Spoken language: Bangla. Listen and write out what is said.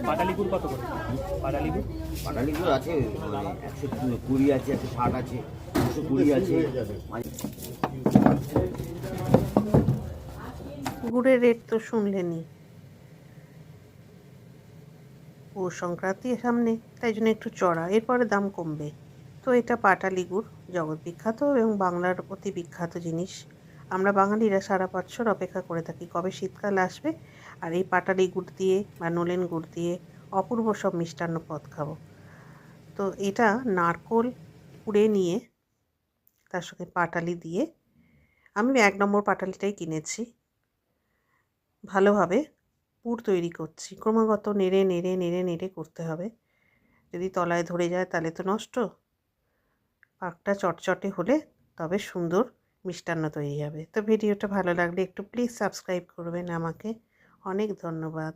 পাটালি গুড় কত করে? পাটালি গুড় পাটালি গুড় আছে, মানে 120 আছে, 160 আছে, 220 আছে। গুড়ের রেট তো শুনলেনি, পৌষ সংক্রান্তি সামনে, তাই জন্য একটু চড়া, এরপরে দাম কমবে। তো এটা পাটালি গুড়, জগৎ বিখ্যাত এবং বাংলার অতি বিখ্যাত জিনিস। আমরা বাঙালিরা সারা বছর অপেক্ষা করে থাকি কবে শীতকাল আসবে আর এই পাটালি গুড় দিয়ে বা নলেন গুড় দিয়ে অপূর্ব সব মিষ্টান্ন পদ খাবো। তো এটা নারকোল কুড়ে নিয়ে তার সঙ্গে পাটালি দিয়ে, আমি 1 নম্বর পাটালিটাই কিনেছি, ভালোভাবে পুর তৈরি করছি। ক্রমাগত নেড়ে নেড়ে নেড়ে নেড়ে করতে হবে, যদি তলায় ধরে যায় তাহলে তো নষ্ট। পাকটা চটচটে হলে তবে সুন্দর মিষ্টান্ন তৈরি হবে। তো ভিডিওটা ভালো লাগলে একটু প্লিজ সাবস্ক্রাইব করবেন আমাকে। অনেক ধন্যবাদ।